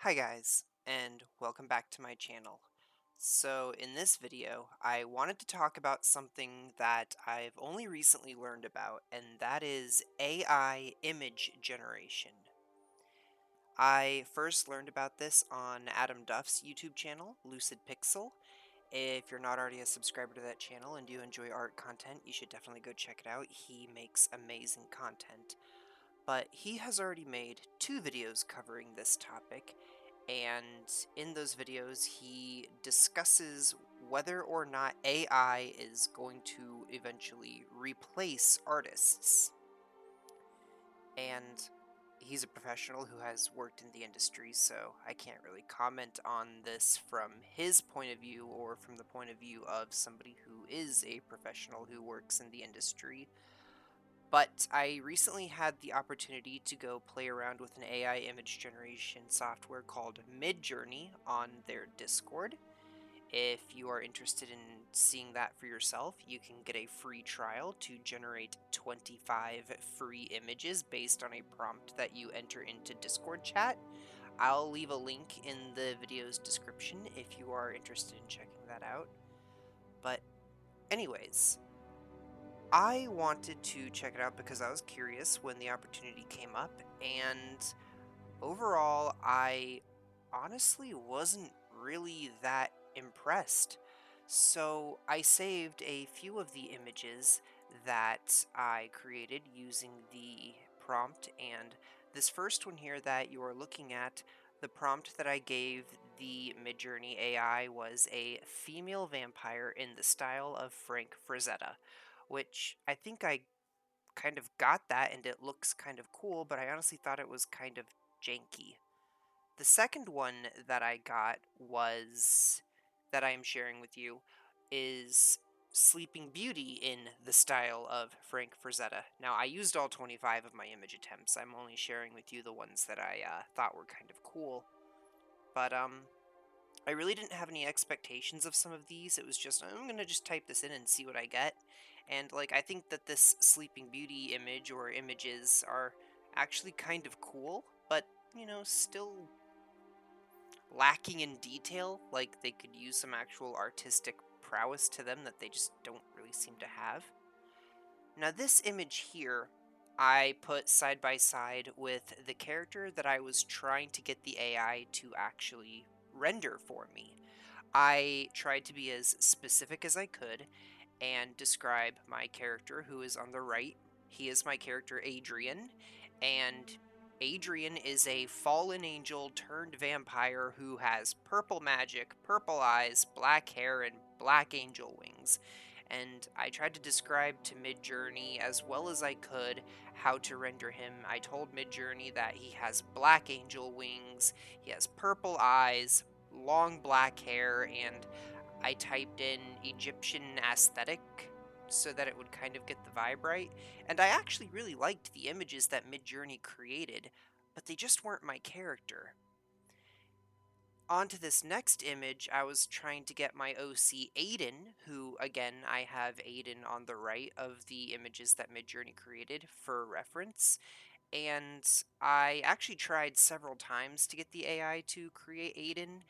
Hi guys, and welcome back to my channel. So in this video, I wanted to talk about something that I've only recently learned about, and that is AI image generation. I first learned about this on Adam Duff's YouTube channel, Lucid Pixel. If you're not already a subscriber to that channel and do enjoy art content, you should definitely go check it out. He makes amazing content. But he has already made two videos covering this topic, and in those videos he discusses whether or not AI is going to eventually replace artists. And he's a professional who has worked in the industry, so I can't really comment on this from his point of view or from the point of view of somebody who is a professional who works in the industry. But I recently had the opportunity to go play around with an AI image generation software called Midjourney on their Discord. If you are interested in seeing that for yourself, you can get a free trial to generate 25 free images based on a prompt that you enter into Discord chat. I'll leave a link in the video's description if you are interested in checking that out. But anyways, I wanted to check it out because I was curious when the opportunity came up, and overall, I honestly wasn't really that impressed. So I saved a few of the images that I created using the prompt, and this first one here that you are looking at, the prompt that I gave the Midjourney AI was a female vampire in the style of Frankfurzeta, which I think I kind of got that and it looks kind of cool, but I honestly thought it was kind of janky. The second one that I got was that I am sharing with you is Sleeping Beauty in the style of Frank Frazetta. Now, I used all 25 of my image attempts. I'm only sharing with you the ones that I thought were kind of cool. But I really didn't have any expectations of some of these. It was just, I'm gonna just type this in and see what I get. And, like, I think that this Sleeping Beauty image or images are actually kind of cool, but, still lacking in detail. Like, they could use some actual artistic prowess to them that they just don't really seem to have. Now, this image here, I put side by side with the character that I was trying to get the AI to actually render for me. I tried to be as specific as I could and describe my character, who is on the right. He is my character, Adrian, and Adrian is a fallen angel turned vampire who has purple magic, purple eyes, black hair, and black angel wings. And I tried to describe to Midjourney as well as I could how to render him. I told Midjourney that he has black angel wings, he has purple eyes, long black hair, and I typed in Egyptian aesthetic so that it would kind of get the vibe right. And I actually really liked the images that Midjourney created, but they just weren't my character. Onto this next image, I was trying to get my OC Aiden, who, again, I have Aiden on the right of the images that Midjourney created for reference. And I actually tried several times to get the AI to create Aiden.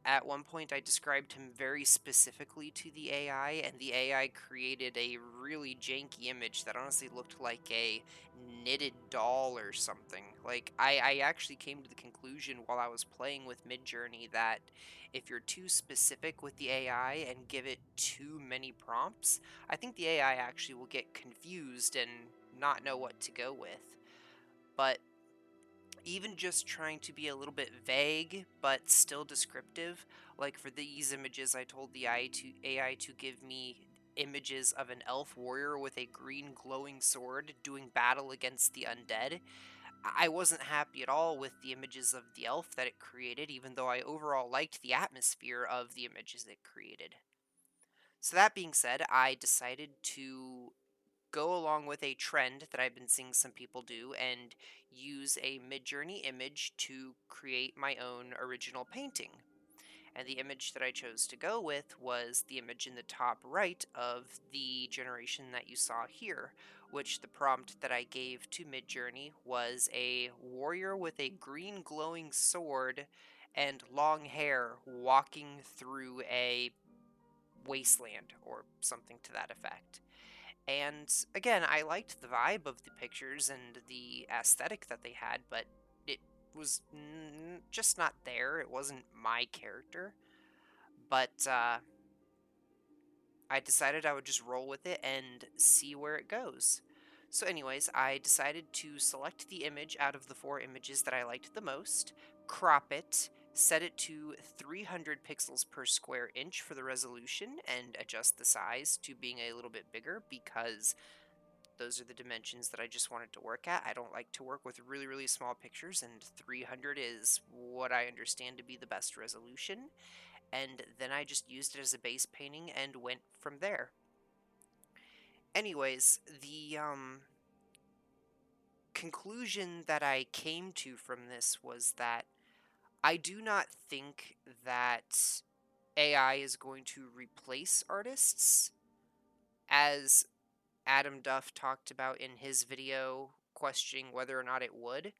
At one point, I described him very specifically to the AI, and the AI created a really janky image that honestly looked like a knitted doll or something. Like, I actually came to the conclusion while I was playing with Midjourney that if you're too specific with the AI and give it too many prompts, I think the AI actually will get confused and not know what to go with. But even just trying to be a little bit vague but still descriptive, like for these images, I told the AI to give me images of an elf warrior with a green glowing sword doing battle against the undead. I wasn't happy at all with the images of the elf that it created, even though I overall liked the atmosphere of the images it created. So that being said, I decided to go along with a trend that I've been seeing some people do and use a Midjourney image to create my own original painting. And the image that I chose to go with was the image in the top right of the generation that you saw here, which the prompt that I gave to Midjourney was a warrior with a green glowing sword and long hair walking through a wasteland or something to that effect. And again, I liked the vibe of the pictures and the aesthetic that they had, but it was just not there. It wasn't my character. But I decided I would just roll with it and see where it goes. So, anyways, I decided to select the image out of the 4 images that I liked the most, crop it, set it to 300 pixels per square inch for the resolution, and adjust the size to being a little bit bigger because those are the dimensions that I just wanted to work at. I don't like to work with really, really small pictures, and 300 is what I understand to be the best resolution. And then I just used it as a base painting and went from there. Anyways, the conclusion that I came to from this was that I do not think that AI is going to replace artists, as Adam Duff talked about in his video questioning whether or not it would.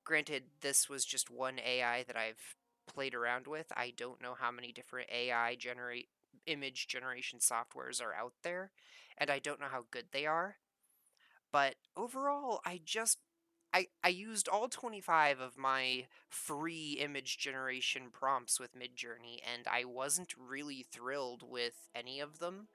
Granted, this was just one AI that I've played around with. I don't know how many different AI generate image generation softwares are out there, and I don't know how good they are. But overall, I used all 25 of my free image generation prompts with Midjourney, and I wasn't really thrilled with any of them.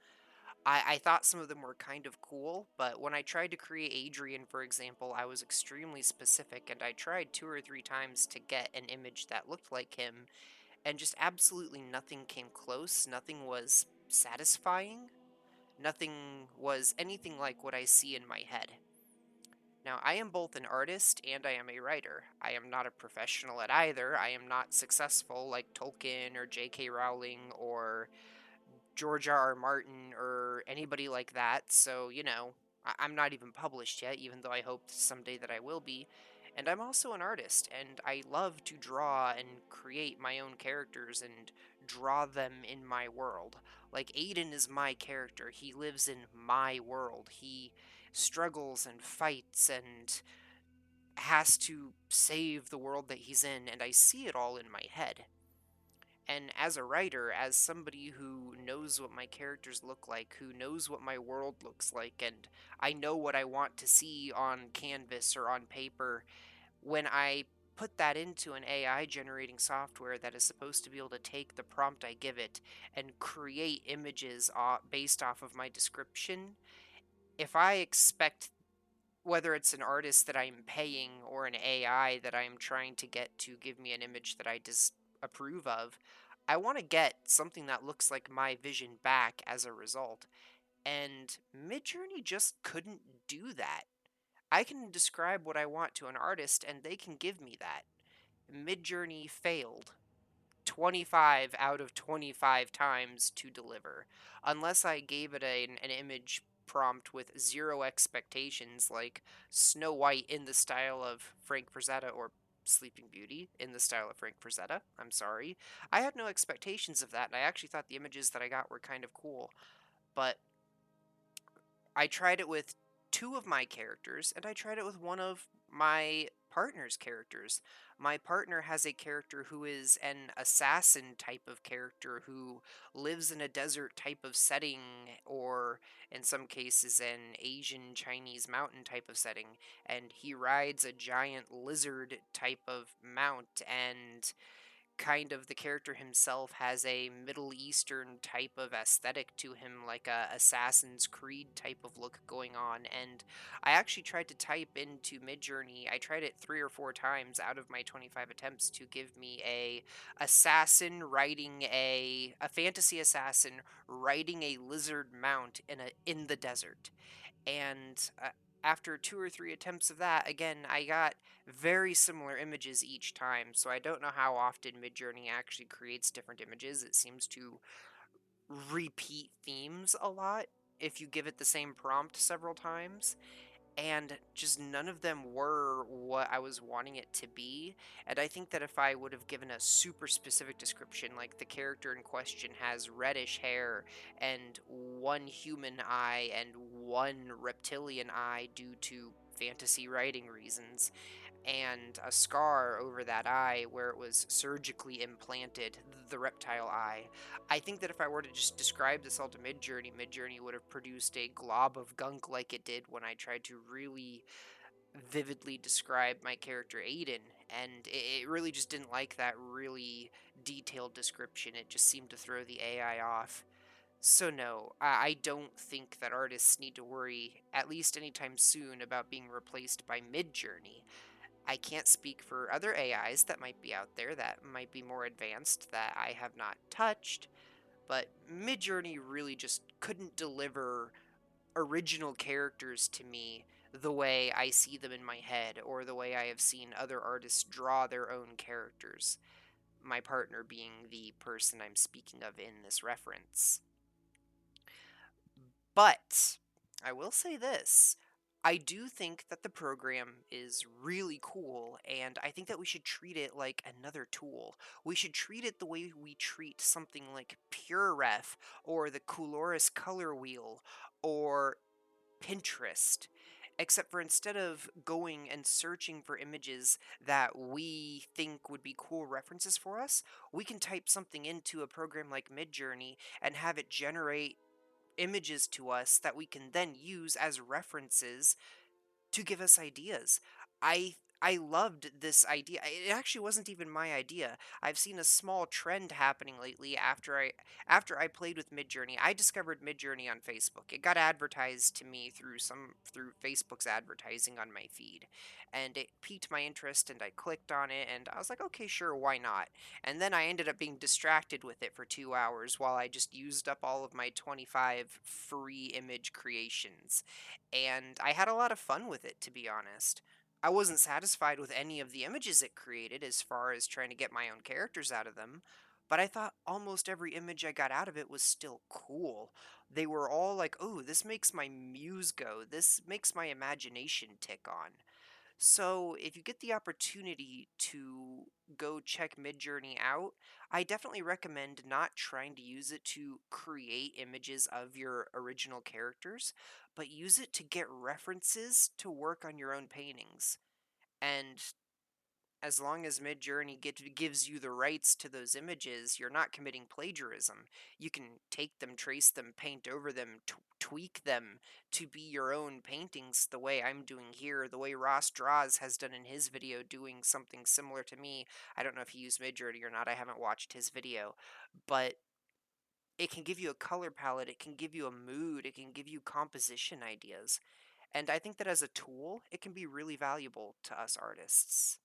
I thought some of them were kind of cool, but when I tried to create Adrian, for example, I was extremely specific, and I tried 2 or 3 times to get an image that looked like him, and just absolutely nothing came close. Nothing was satisfying. Nothing was anything like what I see in my head. Now, I am both an artist and I am a writer. I am not a professional at either. I am not successful like Tolkien or J.K. Rowling or George R. R. Martin or anybody like that, so, I'm not even published yet, even though I hope someday that I will be. And I'm also an artist, and I love to draw and create my own characters and draw them in my world. Like, Aiden is my character. He lives in my world. He struggles and fights and has to save the world that he's in, and I see it all in my head. And as a writer, as somebody who knows what my characters look like, who knows what my world looks like, and I know what I want to see on canvas or on paper, when I put that into an AI generating software that is supposed to be able to take the prompt I give it and create images based off of my description, if I expect, whether it's an artist that I'm paying or an AI that I'm trying to get to give me an image that I disapprove of, I want to get something that looks like my vision back as a result. And Midjourney just couldn't do that. I can describe what I want to an artist and they can give me that. Midjourney failed 25 out of 25 times to deliver. Unless I gave it an image prompt with zero expectations, like Snow White in the style of Frankfurzeta or Sleeping Beauty in the style of Frankfurzeta. I'm sorry. I had no expectations of that, and I actually thought the images that I got were kind of cool. But I tried it with 2 of my characters, and I tried it with one of my partner's characters. My partner has a character who is an assassin type of character who lives in a desert type of setting, or in some cases, an Asian Chinese mountain type of setting, and he rides a giant lizard type of mount, and kind of the character himself has a Middle Eastern type of aesthetic to him, like a Assassin's Creed type of look going on. And I actually tried to type into Midjourney. I tried it 3 or 4 times out of my 25 attempts to give me a assassin riding a fantasy assassin riding a lizard mount in the desert. And after 2 or 3 attempts of that, again, I got very similar images each time. So I don't know how often Midjourney actually creates different images. It seems to repeat themes a lot if you give it the same prompt several times. and just none of them were what I was wanting it to be. And I think that if I would have given a super specific description, like the character in question has reddish hair and one human eye and one reptilian eye due to fantasy writing reasons, and a scar over that eye where it was surgically implanted, the reptile eye. I think that if I were to just describe this all to Midjourney, Midjourney would have produced a glob of gunk like it did when I tried to really vividly describe my character Aiden, and it really just didn't like that really detailed description. It just seemed to throw the AI off. So no, I don't think that artists need to worry, at least anytime soon, about being replaced by Midjourney. I can't speak for other AIs that might be out there that might be more advanced that I have not touched, but Midjourney really just couldn't deliver original characters to me the way I see them in my head or the way I have seen other artists draw their own characters, my partner being the person I'm speaking of in this reference. But I will say this. I do think that the program is really cool, and I think that we should treat it like another tool. We should treat it the way we treat something like PureRef or the Cooloris Color Wheel or Pinterest. Except for instead of going and searching for images that we think would be cool references for us, we can type something into a program like Midjourney and have it generate images to us that we can then use as references to give us ideas. I loved this idea. It actually wasn't even my idea. I've seen a small trend happening lately after I played with Midjourney. I discovered Midjourney on Facebook. It got advertised to me through Facebook's advertising on my feed. And it piqued my interest and I clicked on it and I was like, "Okay, sure, why not?" And then I ended up being distracted with it for 2 hours while I just used up all of my 25 free image creations, and I had a lot of fun with it, to be honest. I wasn't satisfied with any of the images it created as far as trying to get my own characters out of them, but I thought almost every image I got out of it was still cool. They were all like, "Oh, this makes my muse go. This makes my imagination tick on." So, if you get the opportunity to go check Midjourney out, I definitely recommend not trying to use it to create images of your original characters, but use it to get references to work on your own paintings. And as long as gives you the rights to those images, you're not committing plagiarism. You can take them, trace them, paint over them, tweak them to be your own paintings the way I'm doing here, the way Ross Draws has done in his video doing something similar to me. I don't know if he used Midjourney or not, I haven't watched his video, but it can give you a color palette, it can give you a mood, it can give you composition ideas. And I think that as a tool, it can be really valuable to us artists.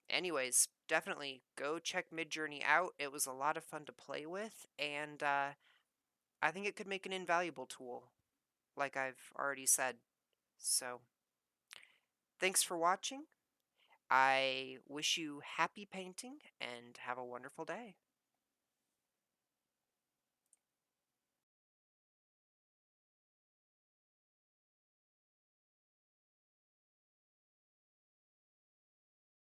Anyways, definitely go check Midjourney out. It was a lot of fun to play with, and I think it could make an invaluable tool, like I've already said. So, thanks for watching. I wish you happy painting and have a wonderful day.